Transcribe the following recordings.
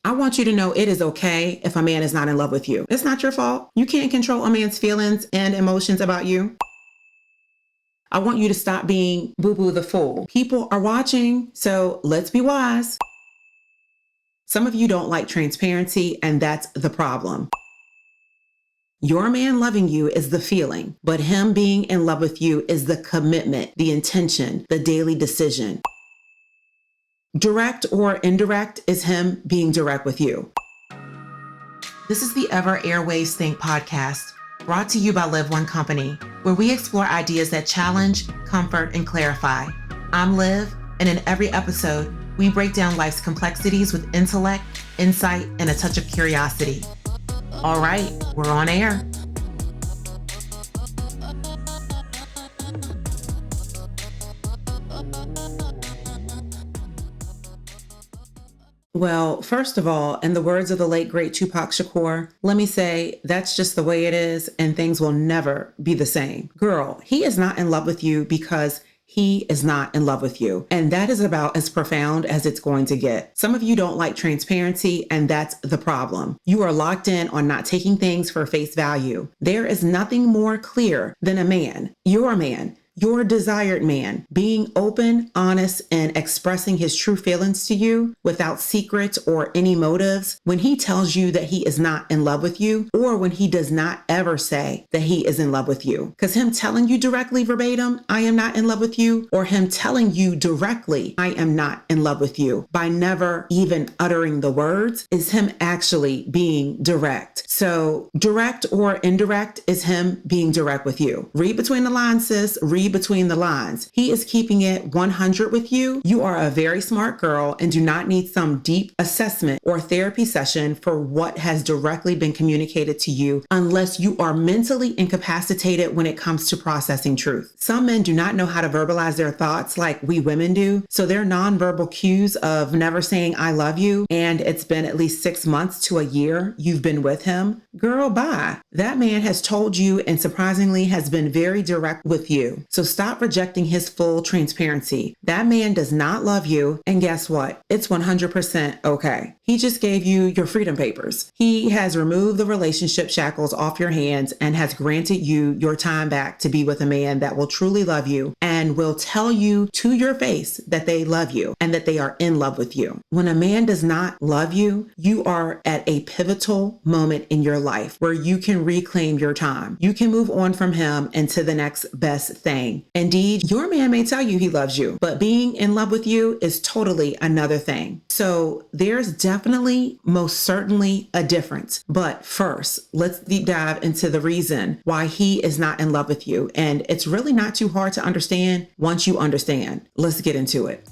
I want you to know it is okay if a man is not in love with you. It's not your fault. You can't control a man's feelings and emotions about you. I want you to stop being boo-boo the fool. People are watching, so let's be wise. Some of you don't like transparency, and that's the problem. Your man loving you is the feeling, but him being in love with you is the commitment, the intention, the daily decision. Direct or indirect is him being direct with you. This is the Ever Airwaves Think podcast, brought to you by Live One Company, where we explore ideas that challenge, comfort, and clarify. I'm Liv, and in every episode, we break down life's complexities with intellect, insight, and a touch of curiosity. All right, we're on air. Well, first of all, in the words of the late great Tupac Shakur, let me say that's just the way it is and things will never be the same. Girl, he is not in love with you because he is not in love with you. And that is about as profound as it's going to get. Some of you don't like transparency, and that's the problem. You are locked in on not taking things for face value. There is nothing more clear than a man, your desired man, being open, honest, and expressing his true feelings to you without secrets or any motives when he tells you that he is not in love with you, or when he does not ever say that he is in love with you. Because him telling you directly verbatim, I am not in love with you, or him telling you directly, I am not in love with you, by never even uttering the words, is him actually being direct. So direct or indirect is him being direct with you. Read between the lines, sis. Read between the lines. He is keeping it 100 with you. You are a very smart girl and do not need some deep assessment or therapy session for what has directly been communicated to you unless you are mentally incapacitated when it comes to processing truth. Some men do not know how to verbalize their thoughts like we women do, so their nonverbal cues of never saying I love you, and it's been at least 6 months to a year you've been with him. Girl, bye. That man has told you and surprisingly has been very direct with you. So stop rejecting his full transparency. That man does not love you. And guess what? It's 100% okay. He just gave you your freedom papers. He has removed the relationship shackles off your hands and has granted you your time back to be with a man that will truly love you and will tell you to your face that they love you and that they are in love with you. When a man does not love you, you are at a pivotal moment in your life where you can reclaim your time. You can move on from him and to the next best thing. Indeed, your man may tell you he loves you, but being in love with you is totally another thing. So there's definitely, most certainly a difference. But first, let's deep dive into the reason why he is not in love with you. And it's really not too hard to understand once you understand. Let's get into it.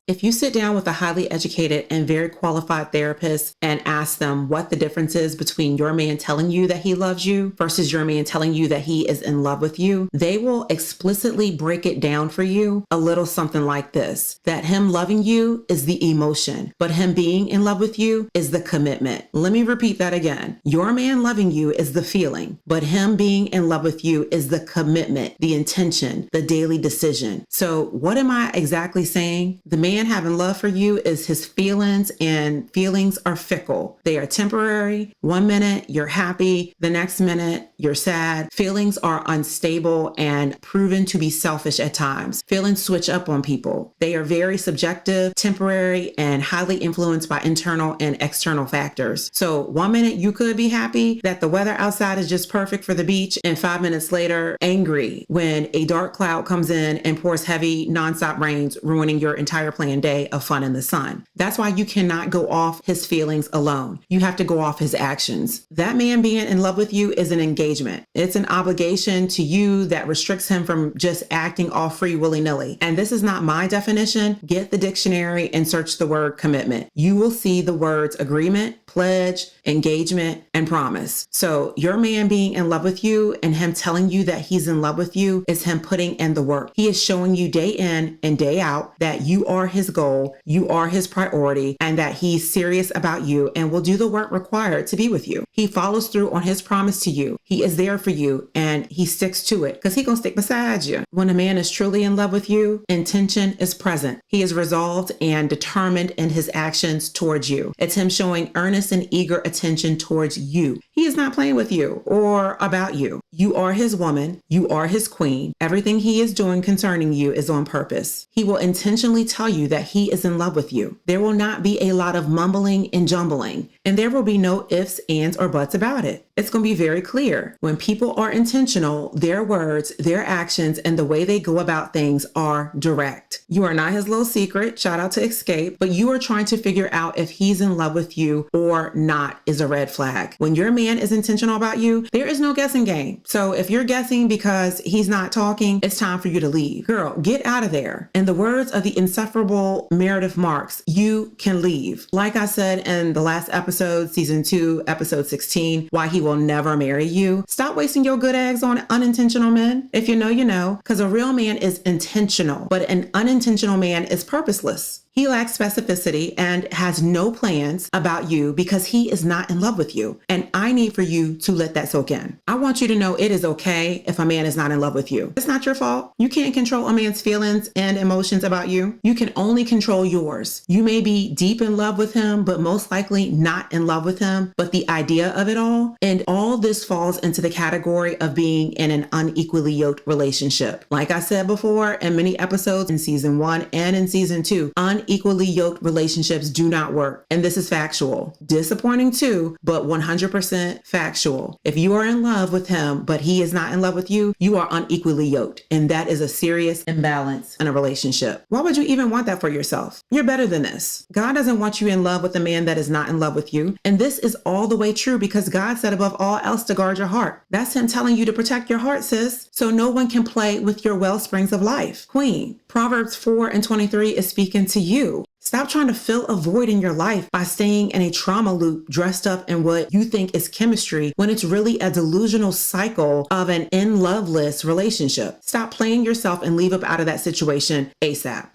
If you sit down with a highly educated and very qualified therapist and ask them what the difference is between your man telling you that he loves you versus your man telling you that he is in love with you, they will explicitly break it down for you a little something like this, that him loving you is the emotion, but him being in love with you is the commitment. Let me repeat that again. Your man loving you is the feeling, but him being in love with you is the commitment, the intention, the daily decision. So what am I exactly saying? The man having love for you is his feelings, and feelings are fickle. They are temporary. 1 minute you're happy, the next minute you're sad. Feelings are unstable and proven to be selfish at times. Feelings switch up on people. They are very subjective, temporary, and highly influenced by internal and external factors. So 1 minute you could be happy that the weather outside is just perfect for the beach, and 5 minutes later angry when a dark cloud comes in and pours heavy nonstop rains, ruining your entire planned day of fun in the sun. That's why you cannot go off his feelings alone. You have to go off his actions. That man being in love with you is an engagement. It's an obligation to you that restricts him from just acting all free willy-nilly. And this is not my definition. Get the dictionary and search the word commitment. You will see the words agreement, pledge, engagement, and promise. So your man being in love with you and him telling you that he's in love with you is him putting in the work. He is showing you day in and day out that you are his goal, you are his priority, and that he's serious about you and will do the work required to be with you. He follows through on his promise to you. He is there for you and he sticks to it because he's going to stick beside you. When a man is truly in love with you, intention is present. He is resolved and determined in his actions towards you. It's him showing earnest and eager attention towards you. He is not playing with you or about you. You are his woman. You are his queen. Everything he is doing concerning you is on purpose. He will intentionally tell you that he is in love with you. There will not be a lot of mumbling and jumbling, and there will be no ifs, ands, or buts about it. It's going to be very clear. When people are intentional, their words, their actions, and the way they go about things are direct. You are not his little secret, shout out to Escape, but you are trying to figure out if he's in love with you or not is a red flag. When your man is intentional about you, there is no guessing game. So if you're guessing because he's not talking, it's time for you to leave. Girl, get out of there. In the words of the insufferable Meredith Marks, you can leave. Like I said in the last episode, season 2, episode 16, why he will never marry you. Stop wasting your good eggs on unintentional men. If you know, you know, because a real man is intentional, but an unintentional man is purposeless. He lacks specificity and has no plans about you because he is not in love with you. And I need for you to let that soak in. I want you to know it is okay if a man is not in love with you. It's not your fault. You can't control a man's feelings and emotions about you. You can only control yours. You may be deep in love with him, but most likely not in love with him. But the idea of it all, and all this falls into the category of being in an unequally yoked relationship. Like I said before in many episodes in season 1 and in season 2, unequally yoked relationships do not work. And this is factual. Disappointing too, but 100% factual. If you are in love with him, but he is not in love with you, you are unequally yoked. And that is a serious imbalance in a relationship. Why would you even want that for yourself? You're better than this. God doesn't want you in love with a man that is not in love with you. And this is all the way true because God said above all else to guard your heart. That's him telling you to protect your heart, sis. So no one can play with your well springs of life. Queen, Proverbs 4:23 is speaking to you. Stop trying to fill a void in your life by staying in a trauma loop dressed up in what you think is chemistry when it's really a delusional cycle of an in-loveless relationship. Stop playing yourself and leave up out of that situation ASAP.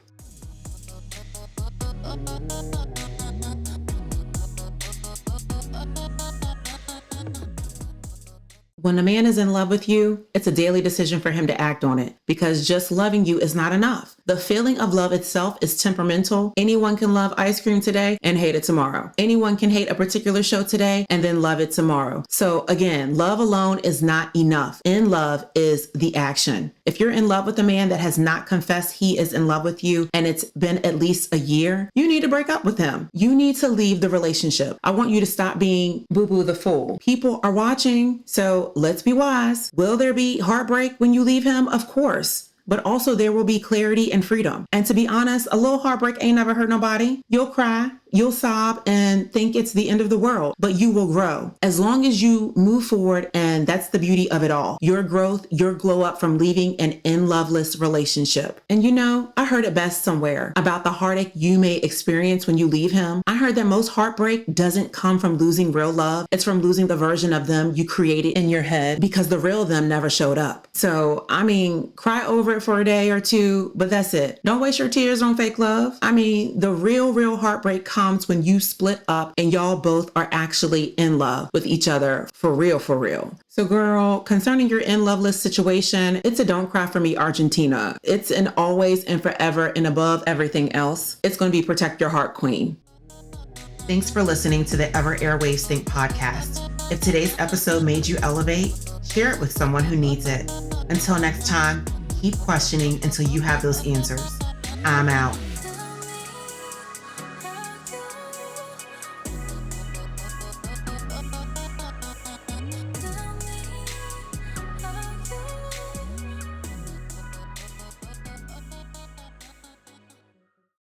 When a man is in love with you, it's a daily decision for him to act on it because just loving you is not enough. The feeling of love itself is temperamental. Anyone can love ice cream today and hate it tomorrow. Anyone can hate a particular show today and then love it tomorrow. So again, love alone is not enough. In love is the action. If you're in love with a man that has not confessed he is in love with you and it's been at least a year, you need to break up with him. You need to leave the relationship. I want you to stop being boo-boo the fool. People are watching, so let's be wise. Will there be heartbreak when you leave him? Of course. But also there will be clarity and freedom. And to be honest, a little heartbreak ain't never hurt nobody. You'll cry, you'll sob and think it's the end of the world, but you will grow. As long as you move forward, and that's the beauty of it all. Your growth, your glow up from leaving an in-loveless relationship. And you know, I heard it best somewhere about the heartache you may experience when you leave him. I heard that most heartbreak doesn't come from losing real love. It's from losing the version of them you created in your head because the real them never showed up. So, I mean, cry over it for a day or two, but that's it. Don't waste your tears on fake love. I mean, the real heartbreak comes when you split up and y'all both are actually in love with each other for real, for real. So girl, concerning your in-loveless situation, it's a don't cry for me Argentina. It's an always and forever and above everything else. It's going to be protect your heart, queen. Thanks for listening to the Ever Airwaves Think podcast. If today's episode made you elevate, share it with someone who needs it. Until next time, keep questioning until you have those answers. I'm out.